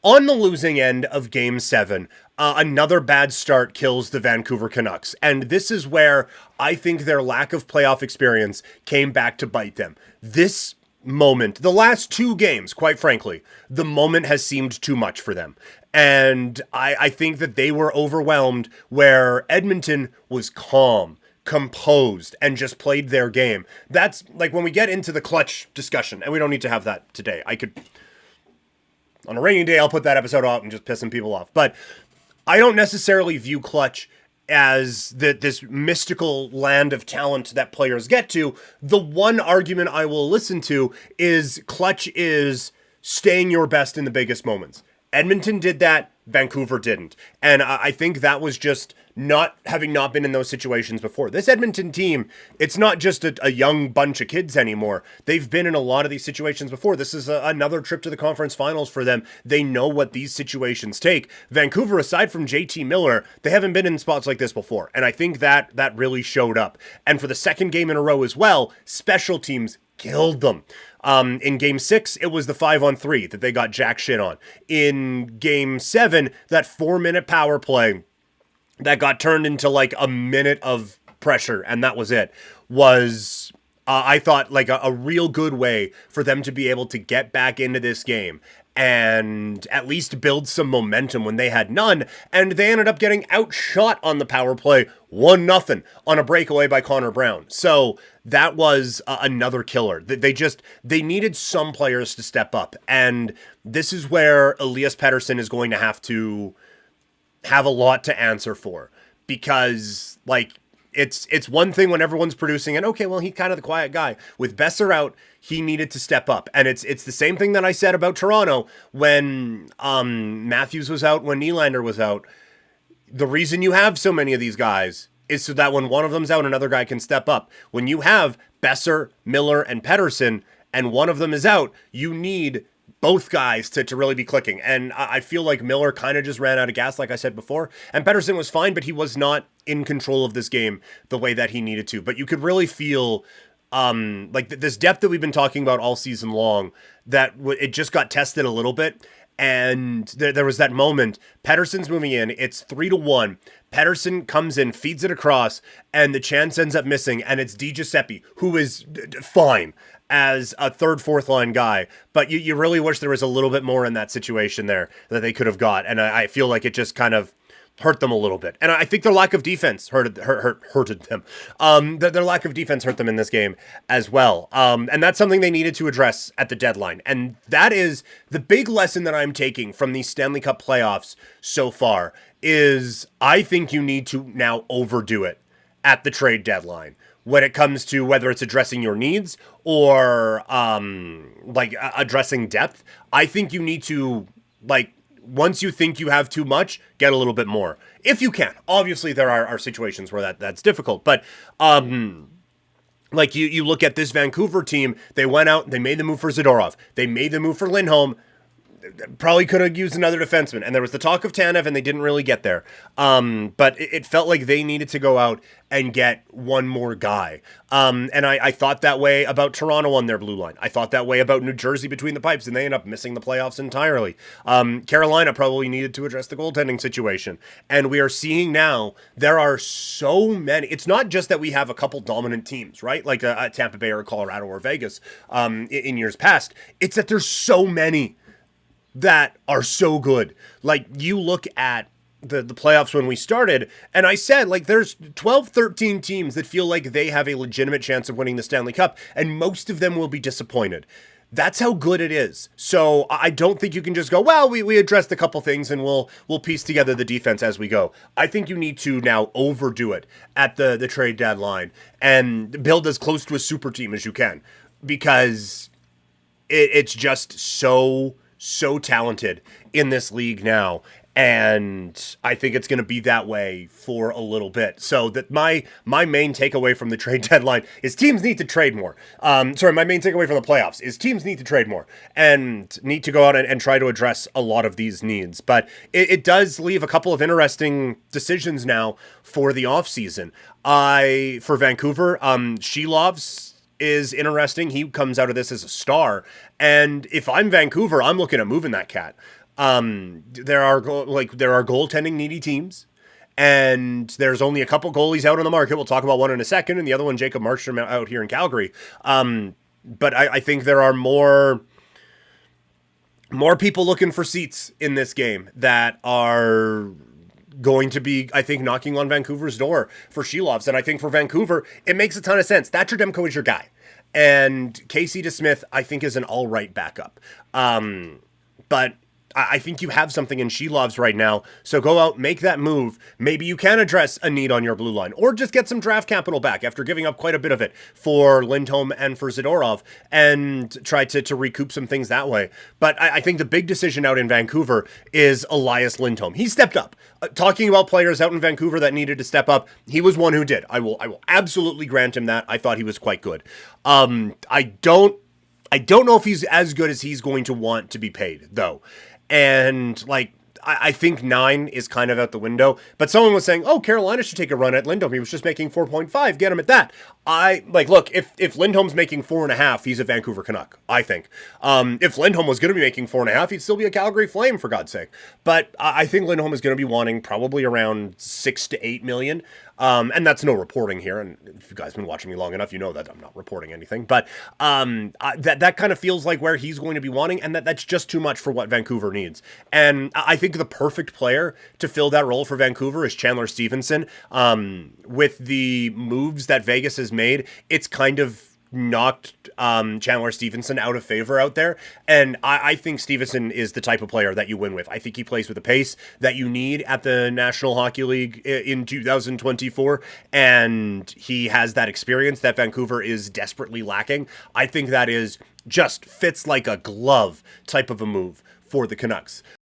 On the losing end of Game 7, another bad start kills the Vancouver Canucks. And this is where I think their lack of playoff experience came back to bite them. This moment, the last two games, quite frankly, the moment has seemed too much for them. And I think that they were overwhelmed where Edmonton was calm, composed, and just played their game. That's like when we get into the clutch discussion, and we don't need to have that today. On a rainy day, I'll put that episode out and just pissing people off. But I don't necessarily view clutch as this mystical land of talent that players get to. The one argument I will listen to is clutch is staying your best in the biggest moments. Edmonton did that. Vancouver didn't. And I think that was just not been in those situations before. This Edmonton team, it's not just a young bunch of kids anymore. They've been in a lot of these situations before. This is another trip to the conference finals for them. They know what these situations take. Vancouver, aside from JT Miller, they haven't been in spots like this before. And I think that really showed up. And for the second game in a row as well, special teams killed them. In Game 6, it was the 5-on-3 that they got jack shit on. In Game 7, that 4-minute power play that got turned into like a minute of pressure, and that was it, was, I thought, like a real good way for them to be able to get back into this game and at least build some momentum when they had none, and they ended up getting outshot on the power play 1-0 on a breakaway by Connor Brown. So that was another killer. They needed some players to step up, and this is where Elias Pettersson is going to have a lot to answer for, because like it's one thing when everyone's producing and okay, well, he's kind of the quiet guy. With Besser out, he needed to step up. And it's the same thing that I said about Toronto when Matthews was out, when Nylander was out. The reason you have so many of these guys is so that when one of them's out, another guy can step up. When you have Besser, Miller, and Pettersson, and one of them is out, you need both guys to really be clicking. And I feel like Miller kind of just ran out of gas, like I said before. And Pettersson was fine, but he was not in control of this game the way that he needed to. But you could really feel like this depth that we've been talking about all season long, that it just got tested a little bit. And there was that moment. Pettersson's moving in. It's 3-1. Pettersson comes in, feeds it across, and the chance ends up missing. And it's Di Giuseppe, who is fine as a third, fourth line guy. But you really wish there was a little bit more in that situation there that they could have got. And I feel like it just kind of hurt them a little bit. And I think their lack of defense hurted them. Their lack of defense hurt them in this game as well. And that's something they needed to address at the deadline. And that is the big lesson that I'm taking from these Stanley Cup playoffs so far, is I think you need to now overdo it at the trade deadline when it comes to whether it's addressing your needs or addressing depth. I think you need to, once you think you have too much, get a little bit more. If you can. Obviously, there are situations where that's difficult. But, you look at this Vancouver team, they went out, they made the move for Zadorov. They made the move for Lindholm. Probably could have used another defenseman. And there was the talk of Tanev, and they didn't really get there. But it felt like they needed to go out and get one more guy. And I thought that way about Toronto on their blue line. I thought that way about New Jersey between the pipes, and they end up missing the playoffs entirely. Carolina probably needed to address the goaltending situation. And we are seeing now there are so many. It's not just that we have a couple dominant teams, right? Like a Tampa Bay or Colorado or Vegas in years past. It's that there's so many that are so good. Like, you look at the playoffs when we started, and I said, there's 12, 13 teams that feel like they have a legitimate chance of winning the Stanley Cup, and most of them will be disappointed. That's how good it is. So I don't think you can just go, well, we addressed a couple things and we'll piece together the defense as we go. I think you need to now overdo it at the trade deadline and build as close to a super team as you can, because it's just so talented in this league now, and I think it's going to be that way for a little bit. So that my main takeaway from the trade deadline is teams need to trade more. My main takeaway from the playoffs is teams need to trade more and need to go out and try to address a lot of these needs. But it does leave a couple of interesting decisions now for the offseason. For Vancouver, Shelov's is interesting. He comes out of this as a star. And if I'm Vancouver, I'm looking at moving that cat. There are goaltending needy teams, and there's only a couple goalies out on the market. We'll talk about one in a second, and the other one, Jacob Markstrom, out here in Calgary. But I think there are more people looking for seats in this game that are going to be, I think, knocking on Vancouver's door for Shelovs. And I think for Vancouver, it makes a ton of sense. Thatcher Demko is your guy. And Casey DeSmith, I think, is an all right backup. But I think you have something in Shelovs right now. So go out, make that move. Maybe you can address a need on your blue line, or just get some draft capital back after giving up quite a bit of it for Lindholm and for Zadorov, and try to recoup some things that way. But I think the big decision out in Vancouver is Elias Lindholm. He stepped up. Talking about players out in Vancouver that needed to step up, he was one who did. I will absolutely grant him that. I thought he was quite good. I don't know if he's as good as he's going to want to be paid, though. And, I think 9 is kind of out the window. But someone was saying, oh, Carolina should take a run at Lindholm. He was just making 4.5. Get him at that. Look, if Lindholm's making 4.5, he's a Vancouver Canuck, I think. If Lindholm was going to be making 4.5, he'd still be a Calgary Flame, for God's sake. But I think Lindholm is going to be wanting probably around 6 to 8 million. And that's no reporting here. And if you guys have been watching me long enough, you know that I'm not reporting anything. But that kind of feels like where he's going to be wanting, and that's just too much for what Vancouver needs. And I think the perfect player to fill that role for Vancouver is Chandler Stevenson. With the moves that Vegas has made, it's kind of knocked Chandler Stevenson out of favor out there. And I think Stevenson is the type of player that you win with. I think he plays with the pace that you need at the National Hockey League in 2024. And he has that experience that Vancouver is desperately lacking. I think that is just fits like a glove type of a move for the Canucks.